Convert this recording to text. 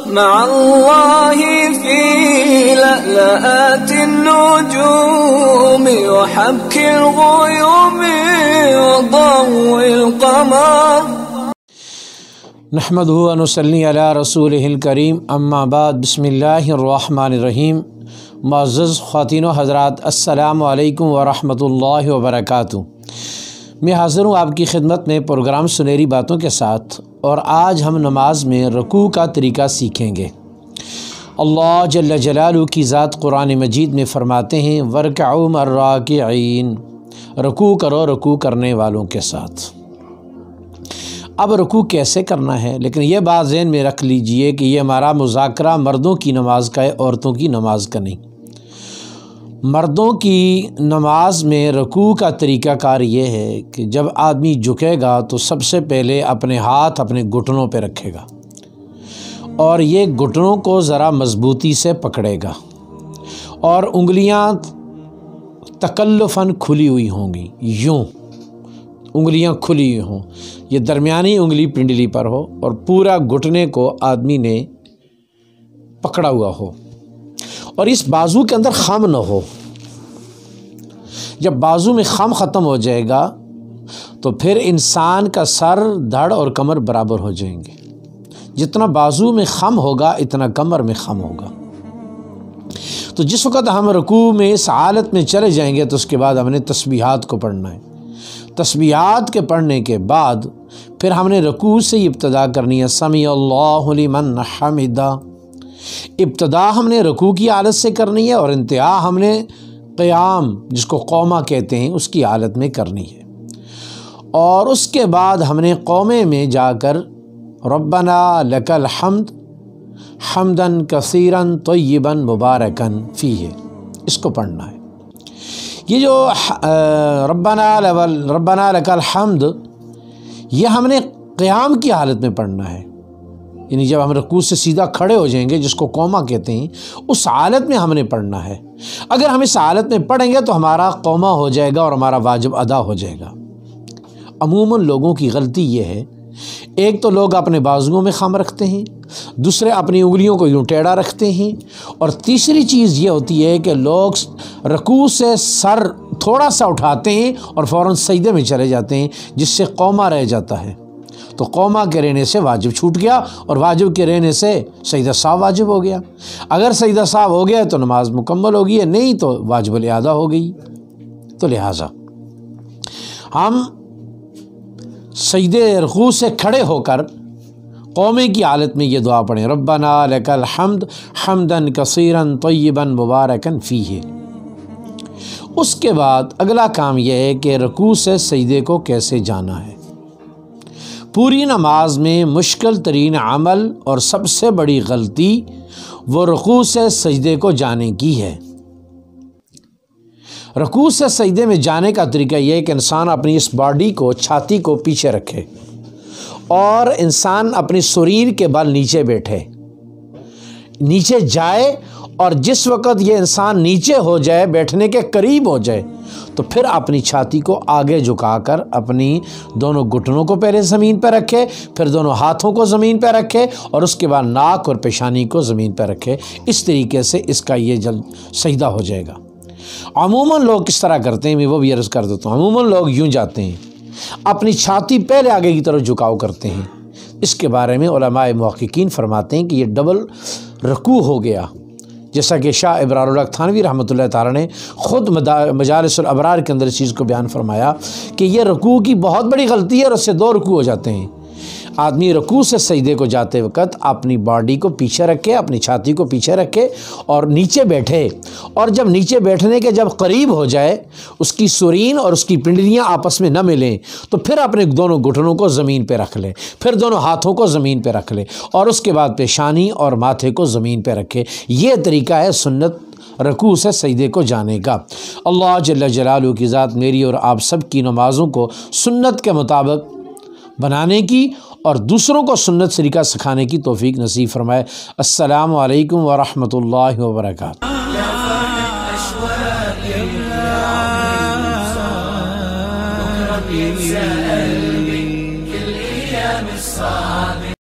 مع الله في لألآت النجوم وحبك الغيوم وضوء القمر نحمدہ و نصلی علی رسولہ الکریم اما بعد بسم اللہ الرحمن الرحیم معزز خواتین و حضرات السلام علیکم ورحمۃ اللہ وبرکاتہ۔ میں حاضر ہوں آپ کی خدمت میں پروگرام سنہری باتوں کے ساتھ، اور آج ہم نماز میں رکوع کا طریقہ سیکھیں گے۔ اللہ جل جلالہ کی ذات قرآن مجید میں فرماتے ہیں وَارْكَعُوا مَعَ الرَّاكِعِينَ، رکوع کرو رکوع کرنے والوں کے ساتھ۔ اب رکوع کیسے کرنا ہے، لیکن یہ بات ذہن میں رکھ لیجئے کہ یہ ہمارا مذاکرہ مردوں کی نماز کا ہے، عورتوں کی نماز کا نہیں۔ مردوں کی نماز میں رکوع کا طریقہ کار یہ ہے کہ جب آدمی جھکے گا تو سب سے پہلے اپنے ہاتھ اپنے گھٹنوں پہ رکھے گا، اور یہ گھٹنوں کو ذرا مضبوطی سے پکڑے گا، اور انگلیاں تکلفاً کھلی ہوئی ہوں گی، یوں انگلیاں کھلی ہوئی ہوں، یہ درمیانی انگلی پنڈلی پر ہو، اور پورا گھٹنے کو آدمی نے پکڑا ہوا ہو، اور اس بازو کے اندر خم نہ ہو۔ جب بازو میں خم ختم ہو جائے گا تو پھر انسان کا سر، دھڑ اور کمر برابر ہو جائیں گے۔ جتنا بازو میں خم ہوگا اتنا کمر میں خم ہوگا۔ تو جس وقت ہم رکوع میں اس حالت میں چلے جائیں گے تو اس کے بعد ہم نے تسبیحات کو پڑھنا ہے۔ تسبیحات کے پڑھنے کے بعد پھر ہم نے رکوع سے ابتدا کرنی ہے، سمیع اللہ لمن حمدہ۔ ابتدا ہم نے رکوع کی حالت سے کرنی ہے، اور انتہا ہم نے قیام، جس کو قومہ کہتے ہیں، اس کی حالت میں کرنی ہے۔ اور اس کے بعد ہم نے قومے میں جا کر ربنا لک الحمد حمدا کثیرا طیبا مبارکا فیہ، اس کو پڑھنا ہے۔ یہ جو ربنا لک الحمد، یہ ہم نے قیام کی حالت میں پڑھنا ہے، یعنی جب ہم رکوع سے سیدھا کھڑے ہو جائیں گے، جس کو قومہ کہتے ہیں، اس حالت میں ہم نے پڑھنا ہے۔ اگر ہم اس حالت میں پڑھیں گے تو ہمارا قومہ ہو جائے گا اور ہمارا واجب ادا ہو جائے گا۔ عموماً لوگوں کی غلطی یہ ہے، ایک تو لوگ اپنے بازوؤں میں خم رکھتے ہیں، دوسرے اپنی انگلیوں کو یوں ٹیڑھا رکھتے ہیں، اور تیسری چیز یہ ہوتی ہے کہ لوگ رکوع سے سر تھوڑا سا اٹھاتے ہیں اور فوراً سجدے میں چلے جاتے ہیں، جس سے قومہ رہ جاتا ہے۔ تو قومہ کے رہنے سے واجب چھوٹ گیا، اور واجب کے رہنے سے سجدہ سہو واجب ہو گیا۔ اگر سجدہ سہو ہو گیا تو نماز مکمل ہوگی، نہیں تو واجب الاعادہ ہو گئی۔ تو لہٰذا ہم سجدے رکوع سے کھڑے ہو کر قومے کی حالت میں یہ دعا پڑھیں، ربنا لک الحمد حمدا کثیرا طیبا مبارکا فیہ۔ اس کے بعد اگلا کام یہ ہے کہ رکوع سے سجدے کو کیسے جانا ہے۔ پوری نماز میں مشکل ترین عمل اور سب سے بڑی غلطی وہ رکوع سے سجدے کو جانے کی ہے۔ رکوع سے سجدے میں جانے کا طریقہ یہ ہے کہ انسان اپنی اس باڈی کو، چھاتی کو پیچھے رکھے، اور انسان اپنی سریر کے بل نیچے بیٹھے، نیچے جائے، اور جس وقت یہ انسان نیچے ہو جائے، بیٹھنے کے قریب ہو جائے، تو پھر اپنی چھاتی کو آگے جھکا کر اپنی دونوں گھٹنوں کو پہلے زمین پہ رکھے، پھر دونوں ہاتھوں کو زمین پہ رکھے، اور اس کے بعد ناک اور پیشانی کو زمین پہ رکھے۔ اس طریقے سے اس کا یہ سجدہ ہو جائے گا۔ عموماً لوگ کس طرح کرتے ہیں، میں وہ بھی عرض کر دیتا ہوں۔ عموماً لوگ یوں جاتے ہیں، اپنی چھاتی پہلے آگے کی طرف جھکاؤ کرتے ہیں۔ اس کے بارے میں علماء محققین فرماتے ہیں کہ یہ ڈبل رکوع ہو گیا، جیسا کہ شاہ ابرار الحق تھانوی رحمۃ اللہ تعالیٰ نے خود مجالس الابرار کے اندر اس چیز کو بیان فرمایا کہ یہ رکوع کی بہت بڑی غلطی ہے، اور اس سے دو رکوع ہو جاتے ہیں۔ آدمی رکوع سے سجدے کو جاتے وقت اپنی باڈی کو پیچھے رکھے، اپنی چھاتی کو پیچھے رکھے، اور نیچے بیٹھے، اور جب نیچے بیٹھنے کے جب قریب ہو جائے، اس کی سرین اور اس کی پنڈلیاں آپس میں نہ ملیں، تو پھر اپنے دونوں گھٹنوں کو زمین پہ رکھ لے، پھر دونوں ہاتھوں کو زمین پہ رکھ لے، اور اس کے بعد پیشانی اور ماتھے کو زمین پہ رکھے۔ یہ طریقہ ہے سنت رکوع سے سجدے کو جانے کا۔ اللہ جل جلالہ کی ذات میری اور آپ سب کی نمازوں کو سنت کے مطابق بنانے کی اور دوسروں کو سنت طریقہ سکھانے کی توفیق نصیب فرمائے۔ السلام علیکم ورحمۃ اللہ وبرکاتہ۔